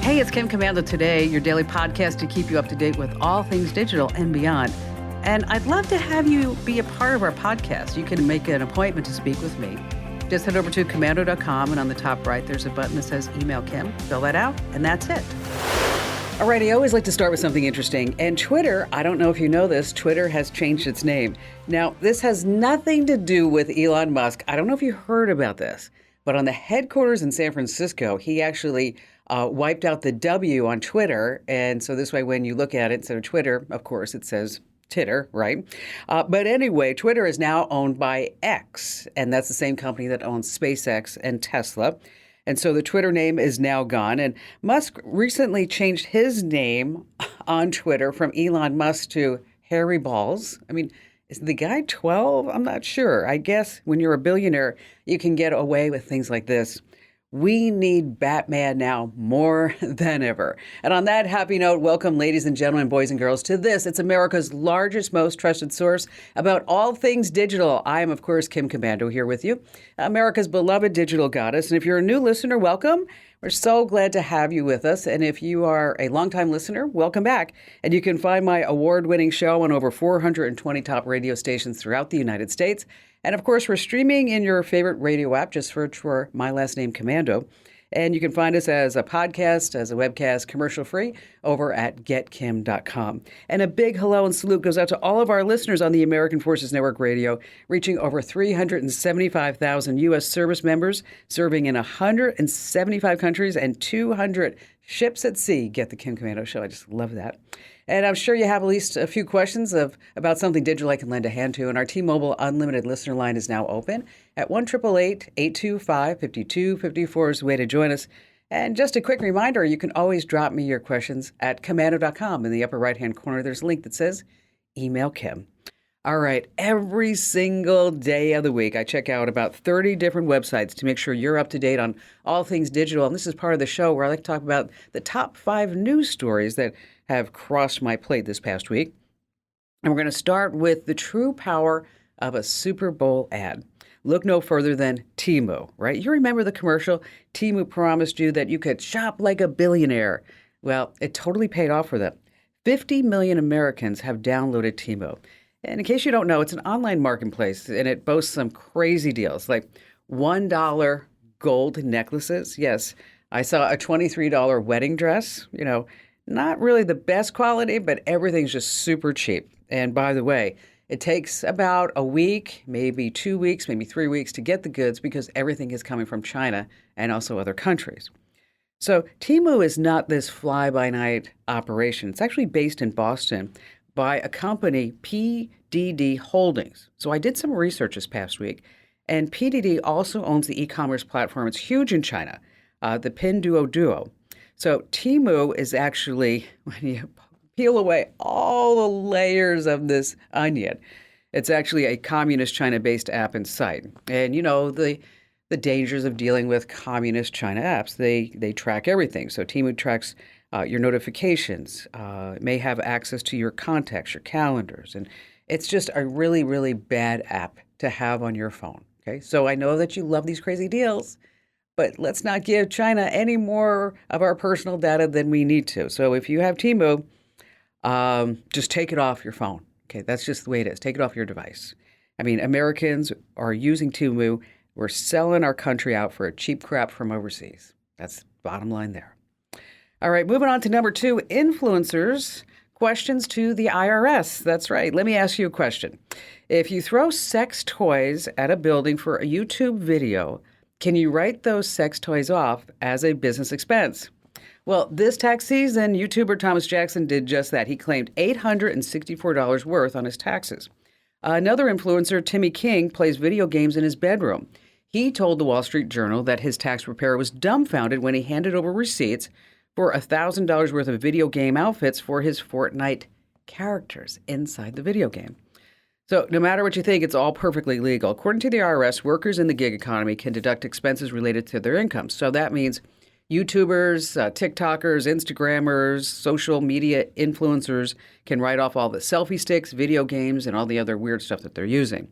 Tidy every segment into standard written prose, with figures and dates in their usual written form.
Hey, it's Kim Commando today, your daily podcast to keep you up to date with all things digital and beyond. And I'd love to have you be a part of our podcast. You can make an appointment to speak with me. Just head over to commando.com, and on the top right, there's a button that says Email Kim. Fill that out, and that's it. All right, I always like to start with something interesting. And Twitter, I don't know if you know this, Twitter has changed its name. Now, this has nothing to do with Elon Musk. I don't know if you heard about this, but on the headquarters in San Francisco, he actually wiped out the W on Twitter. And so this way, when you look at it, instead of Twitter, of course, it says Titter, right? But anyway, Twitter is now owned by X, and that's the same company that owns SpaceX and Tesla. And so the Twitter name is now gone. And Musk recently changed his name on Twitter from Elon Musk to Harry Balls. I mean, is the guy 12? I'm not sure. I guess when you're a billionaire, you can get away with things like this. We need Batman now more than ever. And on that happy note, welcome, ladies and gentlemen, boys and girls, to this. It's America's largest, most trusted source about all things digital. I am, of course, Kim Commando here with you, America's beloved digital goddess. And if you're a new listener, welcome. We're so glad to have you with us. And if you are a longtime listener, welcome back. And you can find my award-winning show on over 420 top radio stations throughout the United States. And of course, we're streaming in your favorite radio app. Just search for my last name, Commando. And you can find us as a podcast, as a webcast, commercial-free, over at getkim.com. And a big hello and salute goes out to all of our listeners on the American Forces Network Radio, reaching over 375,000 U.S. service members, serving in 175 countries and 200 ships at sea. Get the Kim Commando Show. I just love that. And I'm sure you have at least a few questions about something digital I can lend a hand to. And our T-Mobile Unlimited listener line is now open at 1-888-825-5254 is the way to join us. And just a quick reminder, you can always drop me your questions at commando.com. In the upper right-hand corner, there's a link that says Email Kim. All right, every single day of the week, I check out about 30 different websites to make sure you're up to date on all things digital. And this is part of the show where I like to talk about the top 5 news stories that have crossed my plate this past week. And we're going to start with the true power of a Super Bowl ad. Look no further than Temu, right? You remember the commercial? Temu promised you that you could shop like a billionaire. Well, it totally paid off for them. 50 million Americans have downloaded Temu. And in case you don't know, it's an online marketplace, and it boasts some crazy deals, like $1 gold necklaces. Yes, I saw a $23 wedding dress, not really the best quality, but everything's just super cheap. And by the way, it takes about a week, maybe 2 weeks, maybe 3 weeks to get the goods because everything is coming from China and also other countries. So Temu is not this fly-by-night operation. It's actually based in Boston by a company, PDD Holdings. So I did some research this past week, and PDD also owns the e-commerce platform. It's huge in China, the Pinduoduo. So Temu is actually, when you peel away all the layers of this onion, it's actually a communist China-based app and site. And the dangers of dealing with communist China apps, they track everything. So Temu tracks your notifications, may have access to your contacts, your calendars. And it's just a really, really bad app to have on your phone. Okay, so I know that you love these crazy deals, but let's not give China any more of our personal data than we need to. So if you have Temu, just take it off your phone. Okay, that's just the way it is. Take it off your device. I mean, Americans are using Temu. We're selling our country out for a cheap crap from overseas. That's the bottom line there. All right, moving on to number 2, influencers. Questions to the IRS. That's right. Let me ask you a question. If you throw sex toys at a building for a YouTube video, can you write those sex toys off as a business expense? Well, this tax season, YouTuber Thomas Jackson did just that. He claimed $864 worth on his taxes. Another influencer, Timmy King, plays video games in his bedroom. He told the Wall Street Journal that his tax preparer was dumbfounded when he handed over receipts for $1,000 worth of video game outfits for his Fortnite characters inside the video game. So no matter what you think, it's all perfectly legal. According to the IRS, workers in the gig economy can deduct expenses related to their income. So that means YouTubers, TikTokers, Instagrammers, social media influencers can write off all the selfie sticks, video games, and all the other weird stuff that they're using.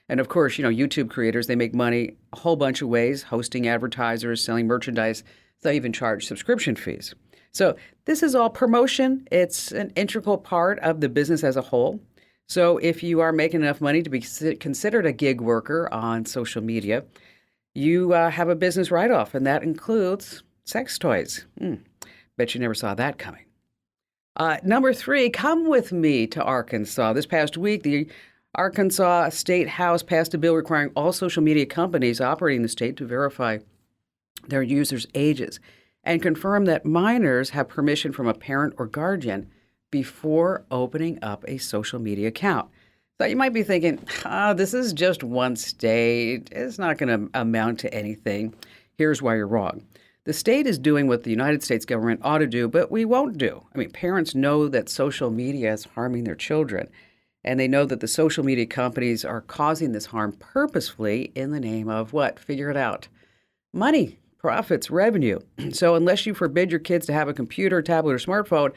And of course, YouTube creators, they make money a whole bunch of ways, hosting advertisers, selling merchandise. They even charge subscription fees. So this is all promotion. It's an integral part of the business as a whole. So if you are making enough money to be considered a gig worker on social media, you have a business write-off, and that includes sex toys. Bet you never saw that coming. Number 3, come with me to Arkansas. This past week, the Arkansas State House passed a bill requiring all social media companies operating in the state to verify their users' ages and confirm that minors have permission from a parent or guardian before opening up a social media account. So you might be thinking, this is just one state. It's not going to amount to anything. Here's why you're wrong. The state is doing what the United States government ought to do, but we won't do. I mean, parents know that social media is harming their children, and they know that the social media companies are causing this harm purposefully in the name of what? Figure it out. Money, profits, revenue. So unless you forbid your kids to have a computer, tablet, or smartphone,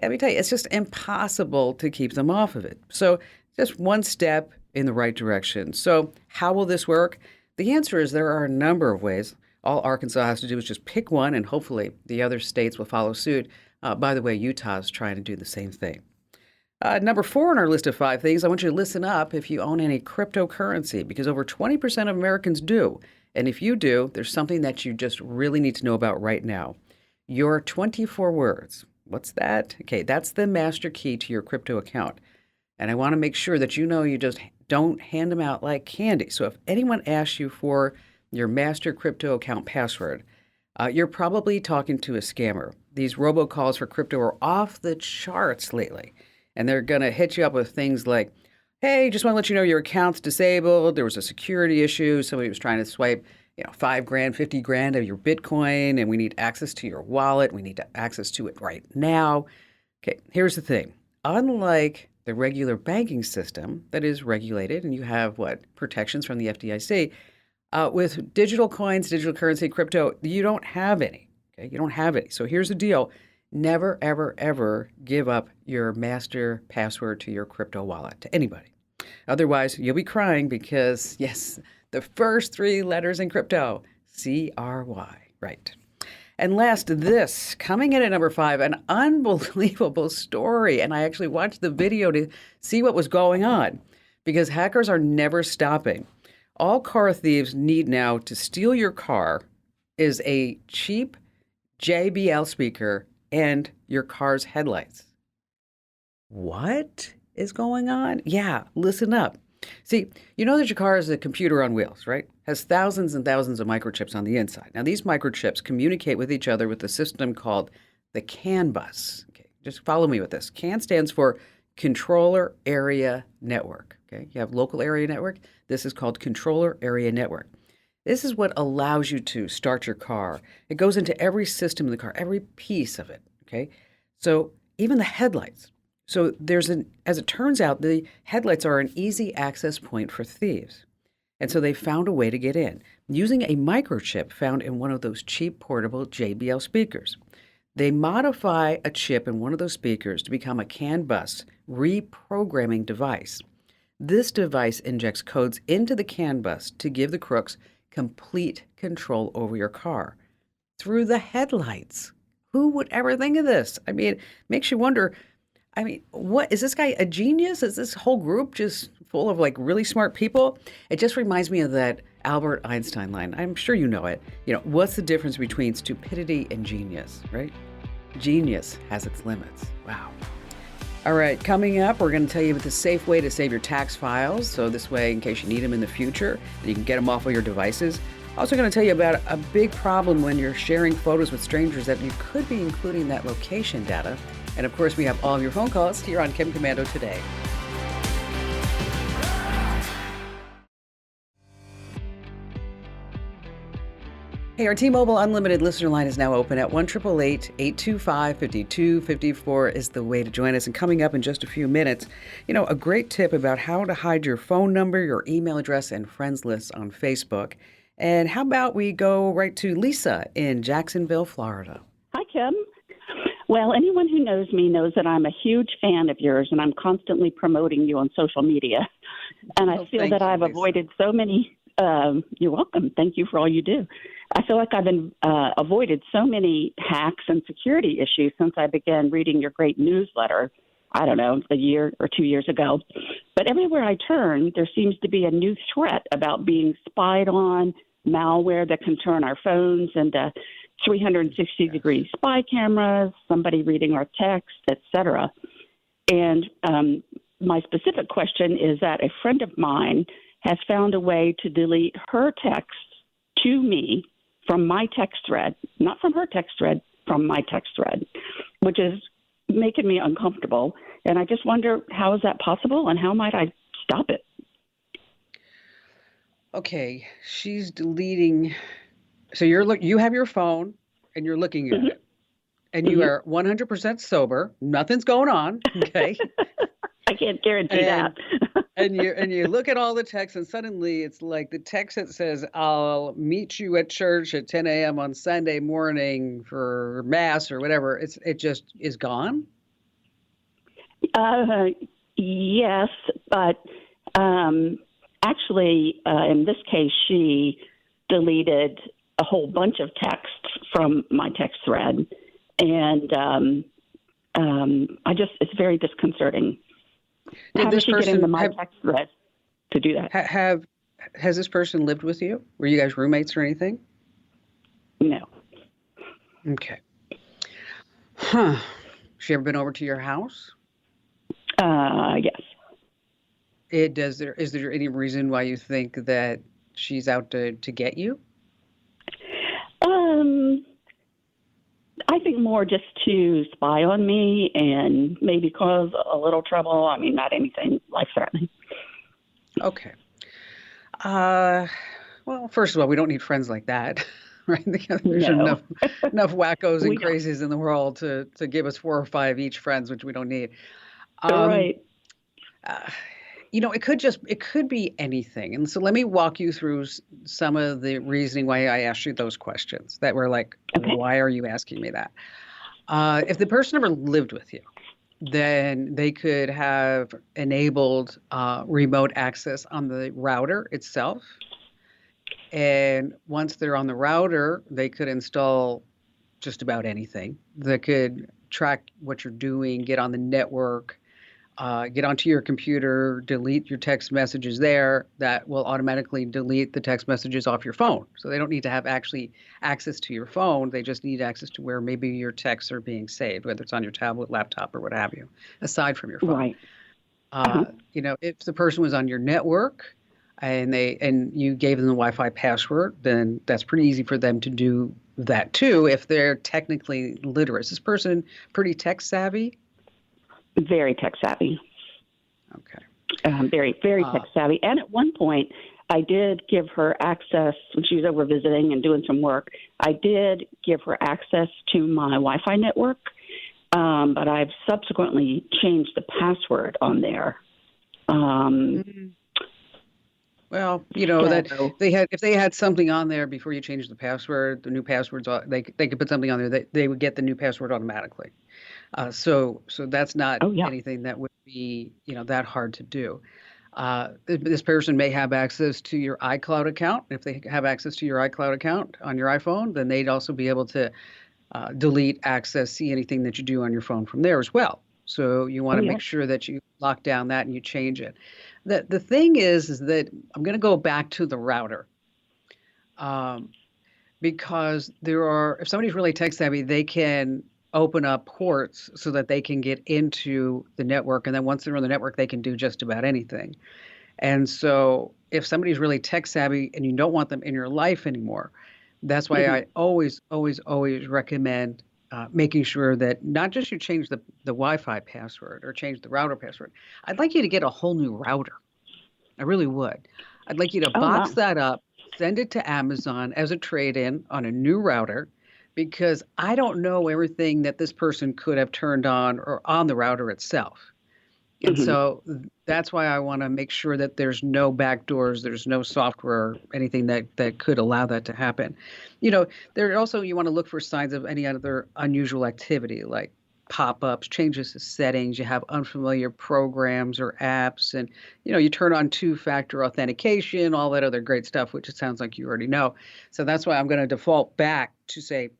let me tell you, it's just impossible to keep them off of it. So just one step in the right direction. So how will this work? The answer is there are a number of ways. All Arkansas has to do is just pick one, and hopefully the other states will follow suit. By the way, Utah's trying to do the same thing. Number 4 on our list of 5 things, I want you to listen up if you own any cryptocurrency, because over 20% of Americans do. And if you do, there's something that you just really need to know about right now. Your 24 words. What's that? Okay, that's the master key to your crypto account. And I want to make sure that you just don't hand them out like candy. So if anyone asks you for your master crypto account password, you're probably talking to a scammer. These robocalls for crypto are off the charts lately. And they're going to hit you up with things like, hey, just want to let you know your account's disabled. There was a security issue. Somebody was trying to swipe, $5,000, $50,000 of your Bitcoin, and we need access to your wallet. We need access to it right now. Okay, here's the thing. Unlike the regular banking system that is regulated, and you have protections from the FDIC, with digital coins, digital currency, crypto, you don't have any. Okay, you don't have any. So here's the deal. Never, ever, ever give up your master password to your crypto wallet to anybody. Otherwise, you'll be crying because, yes, the first 3 letters in crypto, CRY, right? And last, this, coming in at number 5, an unbelievable story. And I actually watched the video to see what was going on because hackers are never stopping. All car thieves need now to steal your car is a cheap JBL speaker and your car's headlights. What is going on? Yeah, listen up. See, you know that your car is a computer on wheels, right? Has thousands and thousands of microchips on the inside. Now, these microchips communicate with each other with a system called the CAN bus. Okay, just follow me with this. CAN stands for Controller Area Network. Okay, you have local area network. This is called Controller Area Network. This is what allows you to start your car. It goes into every system in the car, every piece of it. Okay, so even the headlights. So as it turns out, the headlights are an easy access point for thieves. And so they found a way to get in using a microchip found in one of those cheap portable JBL speakers. They modify a chip in one of those speakers to become a CAN bus reprogramming device. This device injects codes into the CAN bus to give the crooks complete control over your car through the headlights. Who would ever think of this? I mean, it makes you wonder, what is this guy a genius? Is this whole group just full of really smart people? It just reminds me of that Albert Einstein line. I'm sure you know it. What's the difference between stupidity and genius, right? Genius has its limits. Wow. All right, coming up, we're going to tell you the safe way to save your tax files. So this way, in case you need them in the future, you can get them off of your devices. Also going to tell you about a big problem when you're sharing photos with strangers that you could be including that location data. And of course, we have all of your phone calls here on Kim Komando today. Hey, our T-Mobile Unlimited listener line is now open at 1-888-825-5254 is the way to join us. And coming up in just a few minutes, a great tip about how to hide your phone number, your email address, and friends lists on Facebook. And how about we go right to Lisa in Jacksonville, Florida. Hi, Kim. Well, anyone who knows me knows that I'm a huge fan of yours, and I'm constantly promoting you on social media. And I Well, feel thank that you, I've Lisa. avoided so many. You're welcome. Thank you for all you do. I feel like I've been avoided so many hacks and security issues since I began reading your great newsletter. I don't know, a year or 2 years ago. But everywhere I turn, there seems to be a new threat about being spied on, malware that can turn our phones into 360-degree spy cameras, somebody reading our text, etc. And my specific question is that a friend of mine has found a way to delete her texts to me from my text thread, not from her text thread, from my text thread, which is making me uncomfortable. And I just wonder, how is that possible and how might I stop it? Okay, she's deleting. So you have your phone and you're looking at it, Mm-hmm. and you Mm-hmm. are 100% sober. Nothing's going on. Okay, I can't guarantee that. and and you look at all the texts, and suddenly it's like the text that says, "I'll meet you at church at 10 a.m. on Sunday morning for mass," or whatever. It just is gone. Uh, yes, but actually, in this case, she deleted a whole bunch of text from my text thread, and it's very disconcerting. Did How did this she get into person my text thread to do that? have has this person lived with you? Were you guys roommates or anything? No. Okay. Huh. She ever been over to your house? Yes. Is there any reason why you think that she's out to get you? Um, I think more just to spy on me and maybe cause a little trouble. I mean, not anything life-threatening. Okay. Uh, well, first of all, we don't need friends like that, right? There's No, enough wackos and we don't. crazies in the world to give us 4 or 5 each friends, which we don't need. Um, Right. uh, it could be anything. And so let me walk you through some of the reasoning why I asked you those questions that were like, Okay. why are you asking me that? If the person ever lived with you, then they could have enabled remote access on the router itself. And once they're on the router, they could install just about anything that could track what you're doing, get on the network, get onto your computer, delete your text messages there. That will automatically delete the text messages off your phone. So they don't need to have actually access to your phone. They just need access to where maybe your texts are being saved, whether it's on your tablet, laptop, or what have you, aside from your phone. Right. Uh-huh. If the person was on your network and you gave them the Wi-Fi password, then that's pretty easy for them to do that too if they're technically literate. Is this person pretty tech savvy? Very tech savvy. Okay. Very, very tech savvy. And at one point, I did give her access when she was over visiting and doing some work. I did give her access to my Wi-Fi network, but I've subsequently changed the password on there. Mhm. Well, that So, if they had something on there before you changed the password, the new passwords, they could put something on there that they would get the new password automatically. So that's not oh yeah, anything that would be, that hard to do. This person may have access to your iCloud account. If they have access to your iCloud account on your iPhone, then they'd also be able to delete, access, see anything that you do on your phone from there as well. So you want oh to yeah. make sure that you lock down that and you change it. The thing is that I'm going to go back to the router. Um, because if somebody's really tech savvy, they can open up ports so that they can get into the network. And then once they're on the network, they can do just about anything. And so if somebody's really tech savvy and you don't want them in your life anymore, that's why Hmm. I always, always, always recommend making sure that not just you change the Wi-Fi password or change the router password. I'd like you to get a whole new router. I really would. I'd like you to Oh box wow. that up, send it to Amazon as a trade-in on a new router because I don't know everything that this person could have turned on or on the router itself. And Hmm. so that's why I want to make sure that there's no backdoors, there's no software, anything that could allow that to happen. There also you want to look for signs of any other unusual activity, like pop-ups, changes to settings. You have unfamiliar programs or apps, and you turn on two-factor authentication, all that other great stuff, which it sounds like you already know. So that's why I'm going to default back to say,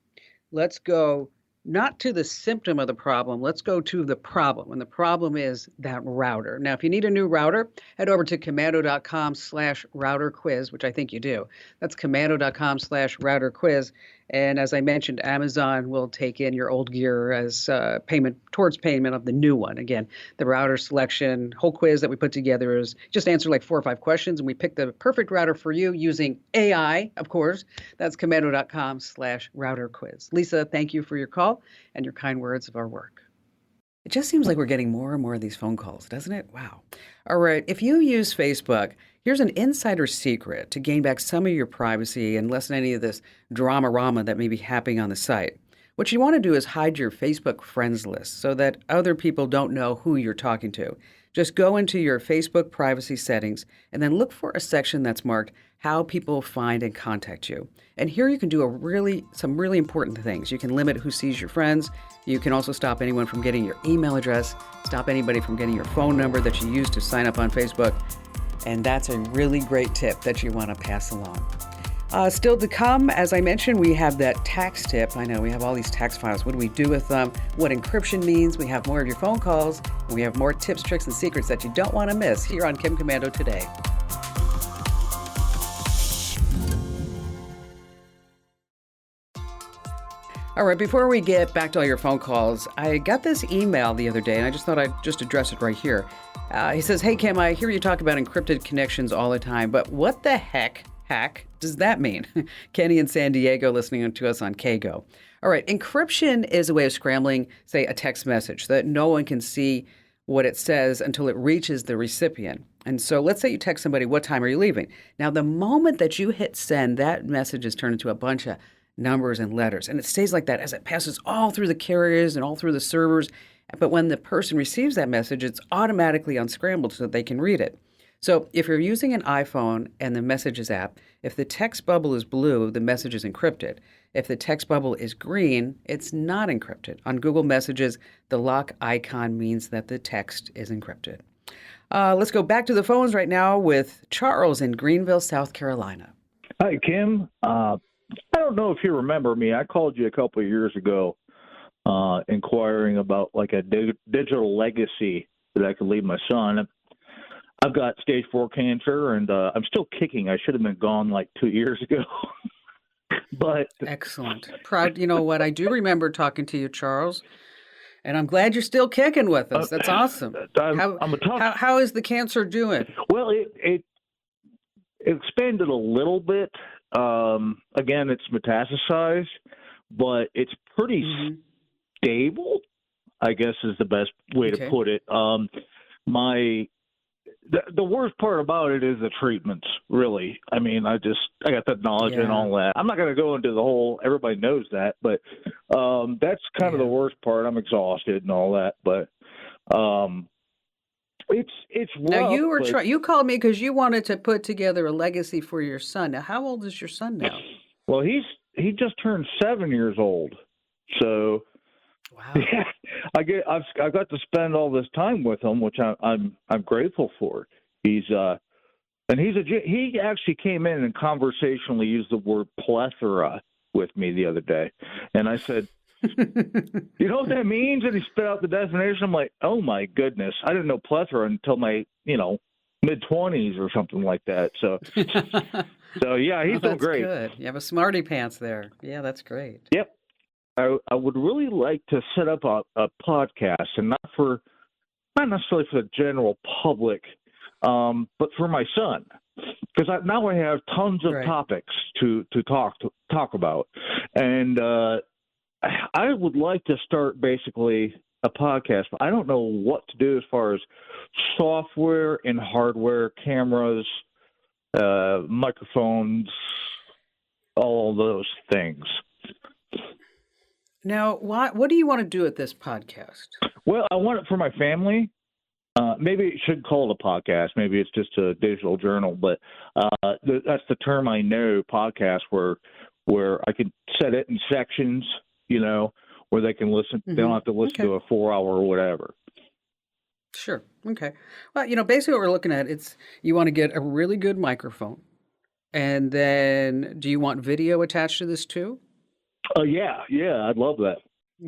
let's go not to the symptom of the problem, let's go to the problem. And the problem is that router. Now, if you need a new router, head over to commando.com/router quiz, which I think you do. That's commando.com/router quiz. And as I mentioned, Amazon will take in your old gear as payment towards payment of the new one. Again, the router selection whole quiz that we put together is just answer like 4 or 5 questions, and we pick the perfect router for you using AI, of course. That's commando.com/router quiz. Lisa, thank you for your call and your kind words of our work. It just seems like we're getting more and more of these phone calls, doesn't it? Wow. All right. If you use Facebook, here's an insider secret to gain back some of your privacy and lessen any of this drama-rama that may be happening on the site. What you want to do is hide your Facebook friends list so that other people don't know who you're talking to. Just go into your Facebook privacy settings and then look for a section that's marked how people find and contact you. And here you can do some really important things. You can limit who sees your friends. You can also stop anyone from getting your email address, stop anybody from getting your phone number that you use to sign up on Facebook. And that's a really great tip that you want to pass along. Still to come, as I mentioned, we have that tax tip. I know we have all these tax files. What do we do with them? What encryption means? We have more of your phone calls. And we have more tips, tricks, and secrets that you don't want to miss here on Kim Komando Today. All right, before we get back to all your phone calls, I got this email the other day, and I just thought I'd just address it right here. He says, "Hey, Kim, I hear you talk about encrypted connections all the time, but what the hack does that mean?" Kenny in San Diego listening to us on KGO. All right, encryption is a way of scrambling, say, a text message so that no one can see what it says until it reaches the recipient. And so let's say you text somebody, "What time are you leaving?" Now, the moment that you hit send, that message is turned into a bunch of numbers and letters. And it stays like that as it passes all through the carriers and all through the servers. But when the person receives that message, it's automatically unscrambled so that they can read it. So if you're using an iPhone and the Messages app, if the text bubble is blue, the message is encrypted. If the text bubble is green, it's not encrypted. On Google Messages, the lock icon means that the text is encrypted. Let's go back to the phones right now with Charles in Greenville, South Carolina. Hi, Kim. I don't know if you remember me. I called you a couple of years ago inquiring about like a digital legacy that I could leave my son. I've got stage 4 cancer, and I'm still kicking. I should have been gone like 2 years ago. But Excellent. Proud. You know what? I do remember talking to you, Charles, and I'm glad you're still kicking with us. That's awesome. How is the cancer doing? Well, it expanded a little bit. Again, it's metastasized, but it's pretty stable, I guess is the best way to put it. The worst part about it is the treatments, really. I mean, I got that knowledge and all that. I'm not going to go into the whole, everybody knows that, but that's kind of the worst part. I'm exhausted and all that, but it's rough. Now you called me because you wanted to put together a legacy for your son. Now, how old is your son now? Well, he just turned 7 years old, so wow. Yeah, I've got to spend all this time with him, which I'm grateful for. He actually came in and conversationally used the word plethora with me the other day, and I said, "You know what that means?" And he spit out the definition. I'm like, "Oh my goodness, I didn't know plethora until my mid-20s or something like that." So yeah, he's doing great. Good. You have a smarty pants there. Yeah, that's great. Yep. I would really like to set up a podcast, and not necessarily for the general public, but for my son, because now I have tons of topics to talk about, and I would like to start basically a podcast, but I don't know what to do as far as software and hardware, cameras, microphones, all those things. Now, what do you want to do with this podcast? Well, I want it for my family. Maybe it should call it a podcast. Maybe it's just a digital journal, but that's the term I know, podcast, where I could set it in sections, where they can listen. They don't have to listen to a 4-hour or whatever. Sure. Okay. Well, basically what we're looking at, you want to get a really good microphone. And then do you want video attached to this too? Yeah, I'd love that.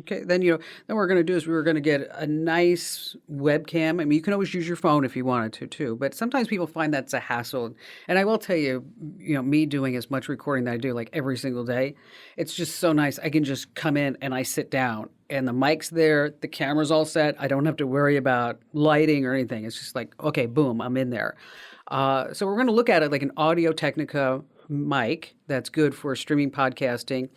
Okay, then then what we're going to do is we're going to get a nice webcam. I mean, you can always use your phone if you wanted to too, but sometimes people find that's a hassle. And I will tell you, me doing as much recording that I do like every single day, it's just so nice. I can just come in and I sit down and the mic's there, the camera's all set. I don't have to worry about lighting or anything. It's just like, okay, boom, I'm in there. So we're going to look at it like an Audio Technica mic that's good for streaming podcasting.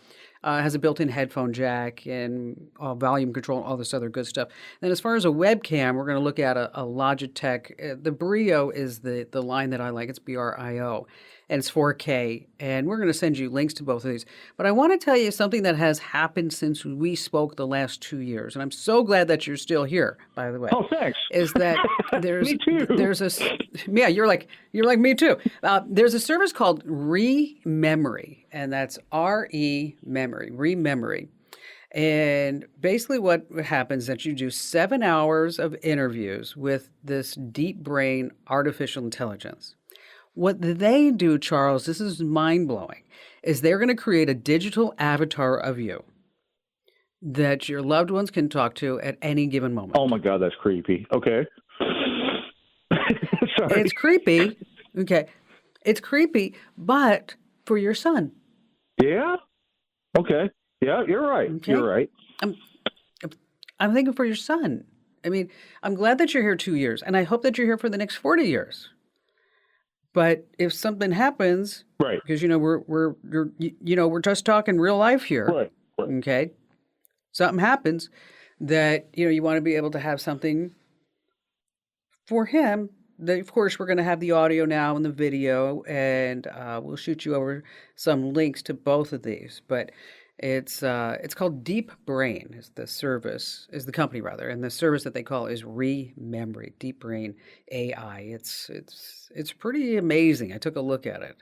Has a built-in headphone jack and volume control and all this other good stuff. Then as far as a webcam, we're going to look at a Logitech. The Brio is the line that I like. It's BRIO, and it's 4K. And we're going to send you links to both of these. But I want to tell you something that has happened since we spoke the last 2 years. And I'm so glad that you're still here, by the way. Oh, thanks. Is that Me too. Yeah, you're like me too. There's a service called Rememory, and that's Rememory. And basically what happens is that you do 7 hours of interviews with this deep brain artificial intelligence. What they do, Charles, this is mind-blowing, is they're going to create a digital avatar of you that your loved ones can talk to at any given moment. Oh, my God, that's creepy. Okay. Sorry. It's creepy. Okay. It's creepy, but for your son. Yeah? Okay. Yeah, you're right. Okay. You're right. I'm thinking for your son. I mean, I'm glad that you're here 2 years, and I hope that you're here for the next 40 years. But if something happens, right? Because we're just talking real life here, right? Okay, something happens that you want to be able to have something for him. Of course, we're going to have the audio now and the video, and we'll shoot you over some links to both of these. But it's called Deep Brain is the company rather, and the service that they call is Rememory, Deep Brain AI. It's pretty amazing. I took a look at it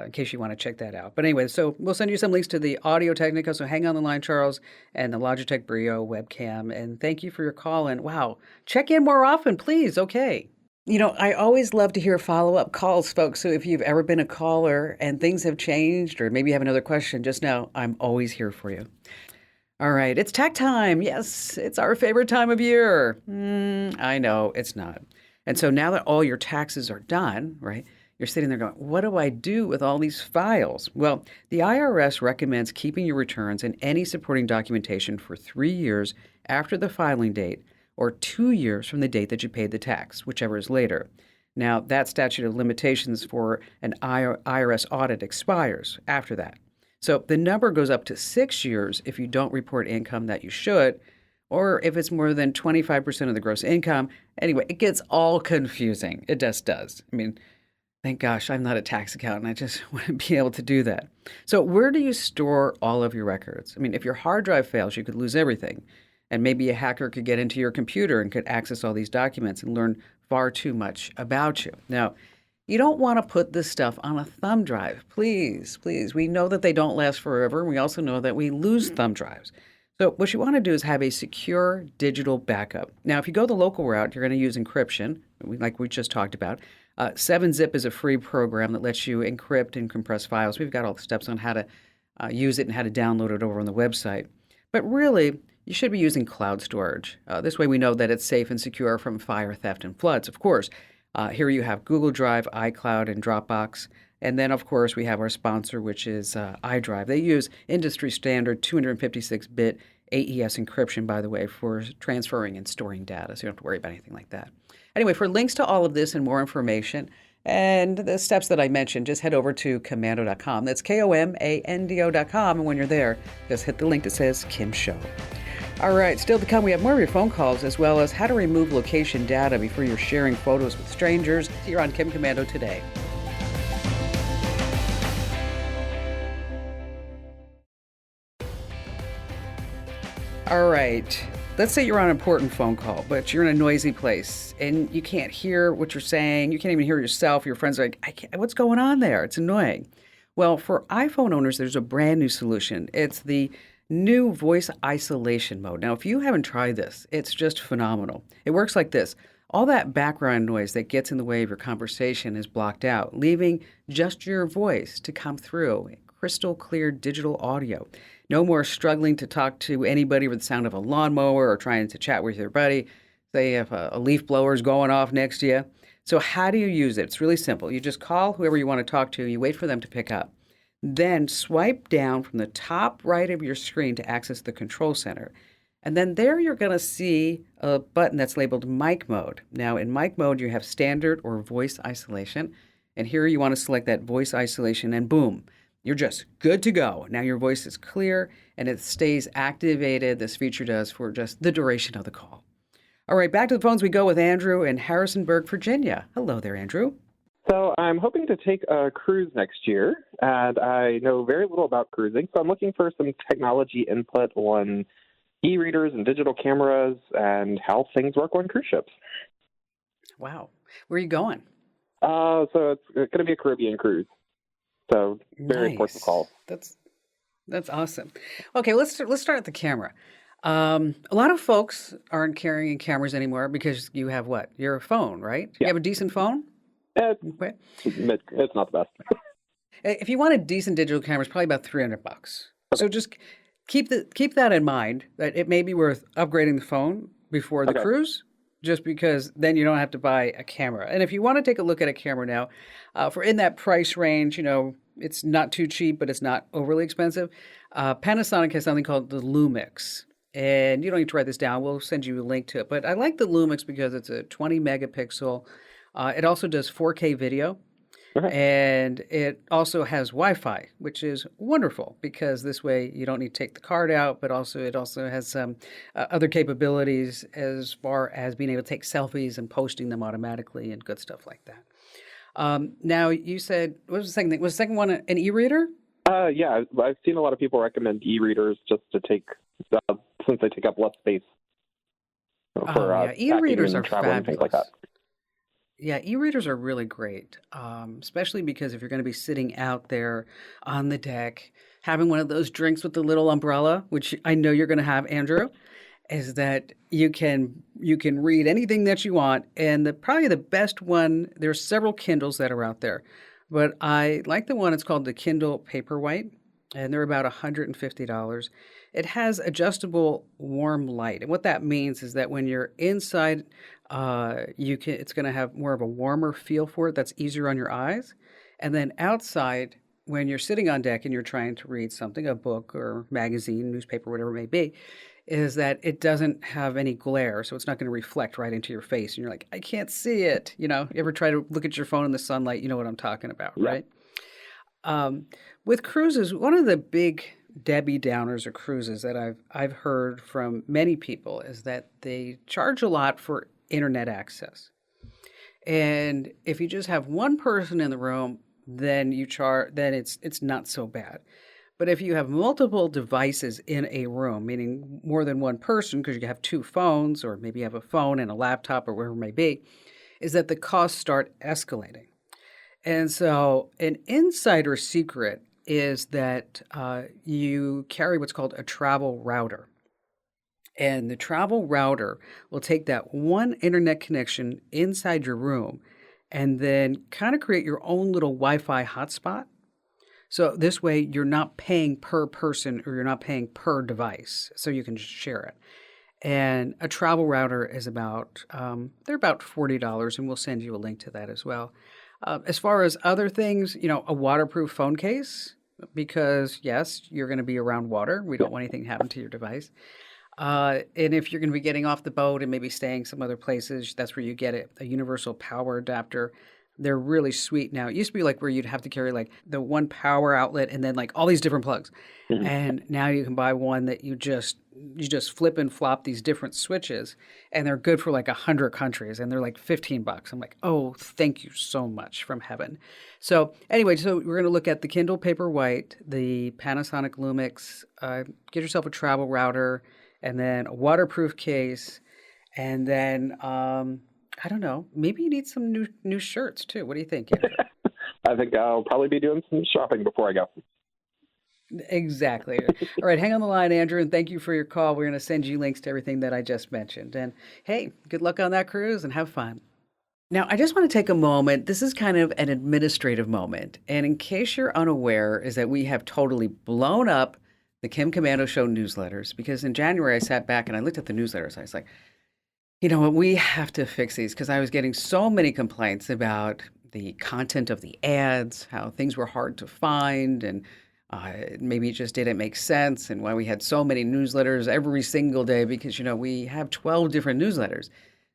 in case you want to check that out. But anyway, so we'll send you some links to the Audio Technica. So hang on the line, Charles, and the Logitech Brio webcam. And thank you for your call. And wow, check in more often, please. Okay. I always love to hear follow-up calls, folks. So if you've ever been a caller and things have changed, or maybe you have another question, just know I'm always here for you. All right, it's tax time. Yes, it's our favorite time of year. I know, it's not. And so now that all your taxes are done, right, you're sitting there going, what do I do with all these files? Well, the IRS recommends keeping your returns and any supporting documentation for 3 years after the filing date, or 2 years from the date that you paid the tax, whichever is later. Now, that statute of limitations for an IRS audit expires after that. So the number goes up to 6 years if you don't report income that you should, or if it's more than 25% of the gross income. Anyway, it gets all confusing. It just does. I mean, thank gosh, I'm not a tax accountant. I just want to be able to do that. So where do you store all of your records? I mean, if your hard drive fails, you could lose everything. And maybe a hacker could get into your computer and could access all these documents and learn far too much about you. Now, you don't want to put this stuff on a thumb drive. Please, please. We know that they don't last forever. And we also know that we lose thumb drives. So what you want to do is have a secure digital backup. Now, if you go the local route, you're going to use encryption, like we just talked about. 7-Zip is a free program that lets you encrypt and compress files. We've got all the steps on how to use it and how to download it over on the website. But really, you should be using cloud storage. This way we know that it's safe and secure from fire, theft, and floods, of course. Here you have Google Drive, iCloud, and Dropbox. And then, of course, we have our sponsor, which is iDrive. They use industry standard 256-bit AES encryption, by the way, for transferring and storing data, so you don't have to worry about anything like that. Anyway, for links to all of this and more information and the steps that I mentioned, just head over to komando.com. That's KOMANDO.com. And when you're there, just hit the link that says Kim Show. All right, still to come, we have more of your phone calls, as well as how to remove location data before you're sharing photos with strangers. Here on Kim Komando today. All right, let's say you're on an important phone call, but you're in a noisy place and you can't hear what you're saying. You can't even hear yourself. Your friends are like, what's going on there? It's annoying. Well, for iPhone owners, there's a brand new solution. It's the new voice isolation mode. Now, if you haven't tried this, it's just phenomenal. It works like this. All that background noise that gets in the way of your conversation is blocked out, leaving just your voice to come through. Crystal clear digital audio. No more struggling to talk to anybody with the sound of a lawnmower or trying to chat with your buddy. Say if a leaf blower is going off next to you. So how do you use it? It's really simple. You just call whoever you want to talk to. You wait for them to pick up. Then swipe down from the top right of your screen to access the control center. And then there you're going to see a button that's labeled mic mode. Now in mic mode, you have standard or voice isolation. And here you want to select that voice isolation and boom, you're just good to go. Now your voice is clear and it stays activated. This feature does for just the duration of the call. All right, back to the phones we go with Andrew in Harrisonburg, Virginia. Hello there, Andrew. So I'm hoping to take a cruise next year, and I know very little about cruising, so I'm looking for some technology input on e-readers and digital cameras and how things work on cruise ships. Wow. Where are you going? So it's going to be a Caribbean cruise, so very important call. That's awesome. Okay, let's start at the camera. A lot of folks aren't carrying cameras anymore because you have what? Your phone, right? Yeah. You have a decent phone? Okay. It's not the best. If you want a decent digital camera, it's probably about $300. So just keep that in mind, that it may be worth upgrading the phone before the cruise, just because then you don't have to buy a camera. And if you want to take a look at a camera now, for in that price range, it's not too cheap, but it's not overly expensive. Panasonic has something called the Lumix. And you don't need to write this down. We'll send you a link to it. But I like the Lumix because it's a 20 megapixel. It also does 4K video. And it also has Wi-Fi, which is wonderful because this way you don't need to take the card out, but it also has some other capabilities as far as being able to take selfies and posting them automatically and good stuff like that. Now, you said, what was the second thing? Was the second one an e-reader? Yeah, I've seen a lot of people recommend e-readers just to take, since they take up less space for e-readers are travel and things like that. Yeah, e-readers are really great, especially because if you're going to be sitting out there on the deck, having one of those drinks with the little umbrella, which I know you're going to have, Andrew, is that you can read anything that you want. And probably the best one, there's several Kindles that are out there, but I like the one, it's called the Kindle Paperwhite, and they're about $150. It has adjustable warm light. And what that means is that when you're inside, it's going to have more of a warmer feel for it. That's easier on your eyes. And then outside, when you're sitting on deck and you're trying to read something, a book or magazine, newspaper, whatever it may be, is that it doesn't have any glare. So it's not going to reflect right into your face. And you're like, I can't see it. You ever try to look at your phone in the sunlight? You know what I'm talking about, right? With cruises, one of the big Debbie Downers of cruises that I've heard from many people is that they charge a lot for internet access. And if you just have one person in the room, then it's not so bad. But if you have multiple devices in a room, meaning more than one person, because you have two phones, or maybe you have a phone and a laptop or whatever it may be, is that the costs start escalating. And so an insider secret is that you carry what's called a travel router. And the travel router will take that one internet connection inside your room and then kind of create your own little Wi-Fi hotspot. So this way you're not paying per person or you're not paying per device. So you can just share it. And a travel router is they're about $40, and we'll send you a link to that as well. As far as other things, a waterproof phone case, because yes, you're going to be around water. We don't want anything to happen to your device. And if you're going to be getting off the boat and maybe staying some other places, that's where you get it, a universal power adapter. They're really sweet now. It used to be like where you'd have to carry like the one power outlet and then like all these different plugs. Mm-hmm. And now you can buy one that you just flip and flop these different switches, and they're good for like 100 countries, and they're like $15. I'm like, oh, thank you so much from heaven. So anyway, we're going to look at the Kindle Paperwhite, the Panasonic Lumix, get yourself a travel router, and then a waterproof case, and then I don't know, maybe you need some new shirts too. What do you think, Andrew? I think I'll probably be doing some shopping before I go. Exactly. All right, hang on the line, Andrew, and thank you for your call. We're going to send you links to everything that I just mentioned. And hey, good luck on that cruise and have fun. Now, I just want to take a moment. This is kind of an administrative moment. And in case you're unaware, is that we have totally blown up the Kim Commando Show newsletters because in January I sat back and I looked at the newsletters. I was like, you know what, we have to fix these because I was getting so many complaints about the content of the ads, how things were hard to find, and maybe it just didn't make sense, and why we had so many newsletters every single day because, we have 12 different newsletters.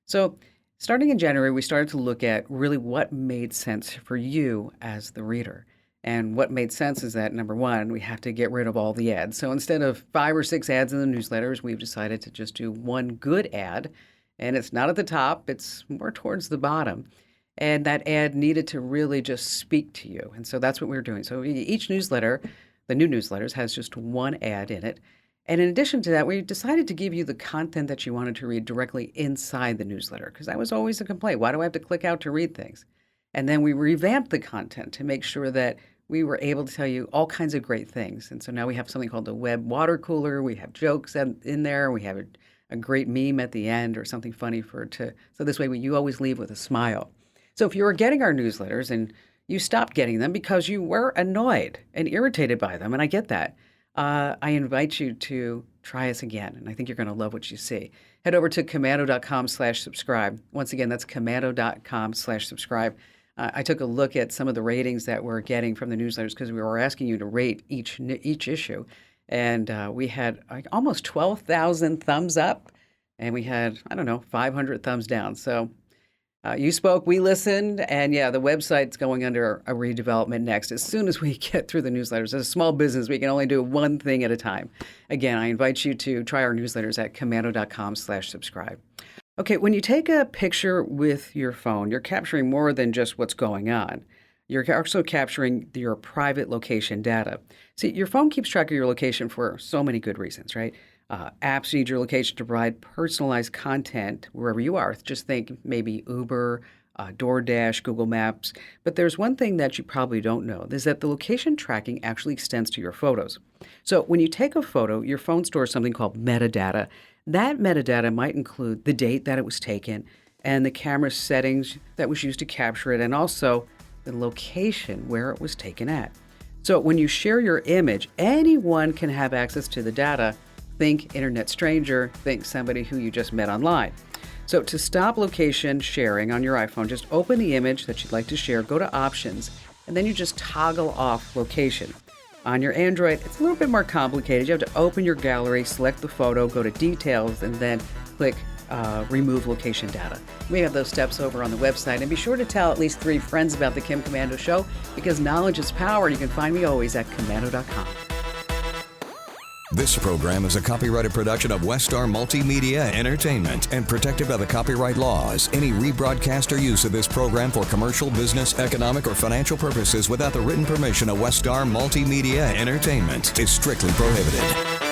So starting in January, we started to look at really what made sense for you as the reader. And what made sense is that, number one, we have to get rid of all the ads. So instead of 5 or 6 ads in the newsletters, we've decided to just do one good ad. And it's not at the top, it's more towards the bottom. And that ad needed to really just speak to you. And so that's what we're doing. So each newsletter, the new newsletters, has just one ad in it. And in addition to that, we decided to give you the content that you wanted to read directly inside the newsletter, because that was always a complaint. Why do I have to click out to read things? And then we revamped the content to make sure that we were able to tell you all kinds of great things. And so now we have something called the web water cooler. We have jokes in there. We have a great meme at the end or something funny so this way you always leave with a smile. So if you were getting our newsletters and you stopped getting them because you were annoyed and irritated by them, and I get that, I invite you to try us again, and I think you're going to love what you see. Head over to commando.com/subscribe. Once again, that's commando.com/subscribe. I took a look at some of the ratings that we're getting from the newsletters because we were asking you to rate each issue. And we had almost 12,000 thumbs up, and we had, 500 thumbs down. So you spoke, we listened, and yeah, the website's going under a redevelopment next as soon as we get through the newsletters. As a small business, we can only do one thing at a time. Again, I invite you to try our newsletters at commando.com/subscribe. Okay, when you take a picture with your phone, you're capturing more than just what's going on. You're also capturing your private location data. See, your phone keeps track of your location for so many good reasons, right? Apps need your location to provide personalized content wherever you are. Just think maybe Uber, DoorDash, Google Maps. But there's one thing that you probably don't know, is that the location tracking actually extends to your photos. So when you take a photo, your phone stores something called metadata. That metadata might include the date that it was taken and the camera settings that was used to capture it, and also the location where it was taken at. So when you share your image, anyone can have access to the data. Think internet stranger, think somebody who you just met online. So to stop location sharing on your iPhone, just open the image that you'd like to share, go to options, and then you just toggle off location. On your Android, it's a little bit more complicated. You have to open your gallery, select the photo, go to details, and then click remove location data. We have those steps over on the website, and be sure to tell at least 3 friends about the Kim Commando Show, because knowledge is power. You can find me always at commando.com. This program is a copyrighted production of Westar Multimedia Entertainment and protected by the copyright laws. Any rebroadcast or use of this program for commercial, business, economic, or financial purposes without the written permission of Westar Multimedia Entertainment is strictly prohibited.